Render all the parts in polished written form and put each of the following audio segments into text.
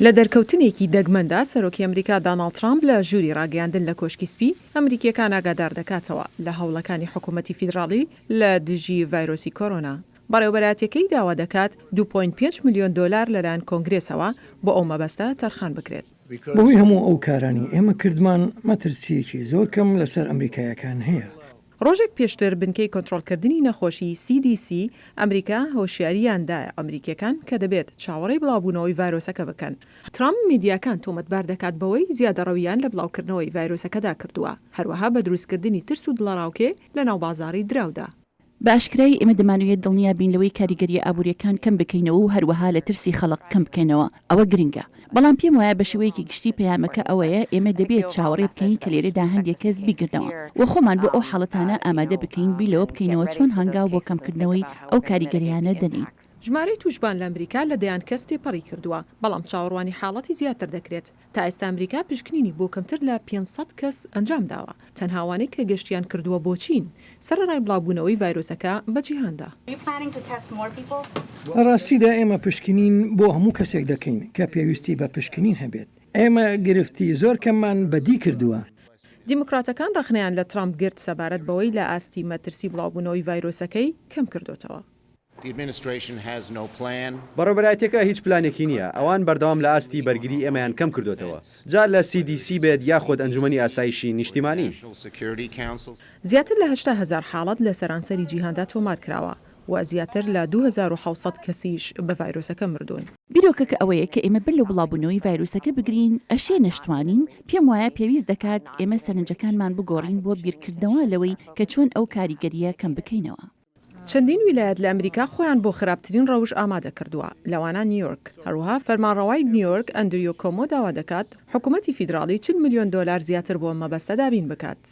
لە دەرکەوتنێکی دەگمەندا سەرۆکی ئەمریکا دۆناڵد ترامپ لە ژووری ڕاگەیاندن لە کۆشکی سپی ئەمریکیەکان ئاگادار دەکاتەوە لە هەوڵەکانی حکوومەتی فیدراڵی لە دژی ڤایرۆسی کۆرۆنا. بەڕێوەبەراتیەکەی داوا دەکات 2.5 ملیۆن دۆلار لەلایەن کۆنگرێسەوە بۆ ئەو مەبەستە تەرخان بکرێت. بەهۆی هەموو ئەو کارانی ئێمە کردمان مەترسیەکی زۆر کەم لەسەر ئەمریکایەکان هەیە. ڕۆژێک پێشتر بنکەی کۆنتڕۆڵکردنی نەخۆشی CDC ئەمریکا هۆشیاریاندایە ئەمریکیەکان کە دەبێت چاوەڕێی بڵاوبوونەوەی ڤایرۆسەکە بکەن. ترامپ میدیاکان تۆمەتبار دەکات بەوەی زیادەڕەویان لە بڵاوکردنەوەی ڤایرۆسەکەدا کردووە، هەروەها بە دروستکردنی ترس و دڵەڕاوکێ لە ناو بازاڕی دراودا. بە ئاشکرای ئێمە دەمانوێت دڵنیا بین لەوەی کاریگەریە ئابوووریەکان کەم بکەینەوە و هەروەها لە ترسی خەڵق کەم بکەینەوە، ئەوە گرنگە. بەڵام پێم وایە بە شێوەیەکی گشتی پەیامەکە ئەوەیە ئێمە دەبێت چاوەڕێ بکەین کە لێرەدا هەندێک کەس بیگردنەوە و خۆمان بۆ ئەو حاڵەتانە ئامادە بکەین بیلەوە بکەینەوە چۆن هەنگاو بۆ کەمکردنەوەی ئەو کاریگەریانە دەنین. ژمارەی توشبان لە ئەمریکا لە دەیان کەس تێپەڕی کردووە، بەڵام چاوەڕوانی حاڵەتی زیاتر دەکرێت. تا ئێستا ئەمریکا پشکنینی بۆ کەمتر لە 500 کەس ئەنجام داوە، تەنهاوانەی کە گەشتیان کردووە بۆ چین سەرەڕای بڵاوبوونەوەی ڤایرۆسەکە بە جیهاندا. لە ڕاستیدا ئێمە پشکنین بۆ هەموو کەسێک دەکەین کە پێویستی بە پشکنین هەبێت. ئێمە گرفتی زۆر کەممان بەدی کردووە. دیموکراتەکان ڕخنیان لە ترامپ گرت سەبارەت بەوەی لە ئاستی مەترسی بڵاوبوونەوەی ڤایرۆسەکەی کەم کردوتەوە. بەڕێوەبەرایەتیەکە هیچ پلانێکی نییە. ئەوان بەردەوام لە ئاستی بەرگری ئێمەیان کەم کردوتەوە. جا لە CDC بێت یاخود ئەنجومەنی ئاسایشی نیشتیمانی. زیاتر لە 80,000 حاڵەت لە سەرانسەری جیهاندا تۆمار کراوە و زیاتر لە 2700 کەسیش بە ڤایرۆسەکە مردوون. بیرۆکەکە ئەوەیە کە ئێمە بەر لە بڵاوبوونەوەی ڤایرۆسەکە بگرین ئەشێ نەشتوانین، پێم وایە پێویست دەکات ئێمە سەرنجەکانمان بگۆڕین بۆ بیرکردنەوە لەوەی کە چۆن ئەو کاریگەریە کەم بکەینەوە. چەندین ویلایەت لە ئەمریکا خۆیان بۆ خراپترین ڕەوش ئامادە کردووە، لەوانە نیویۆرک. هەروەها فەرمانڕەوای نیویۆرک ئەندریو کۆمۆ داوا دەکات حکوومەتی فیدراڵی 40 ملیۆن دۆلار زیاتر بۆ مەبەستە دابین بکات.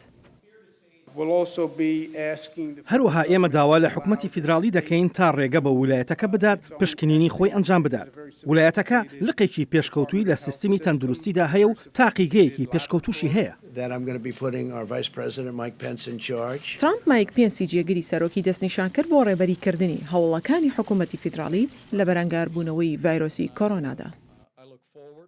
هەروەها ئێمە داوا لە حکوومەتی فیدراڵی دەکەین تا ڕێگە بە ویلایەتەکە بدات پشکنینی خۆی ئەنجام بدات. ویلایەتەکە لقێکی پێشکەوتووی لە سیستمی تەندروستیدا هەیە و تاقیگەیەکی پێشکەوتوشی هەیە. ترامپ مایک پێنسی جێگیری سەرۆکی دەستنیشان کرد بۆ ڕێبەریکردنی هەوڵەکانی حکوومەتی فیدراڵی لە بەرەنگاربوونەوەی ڤایرۆسی کۆرۆنادا.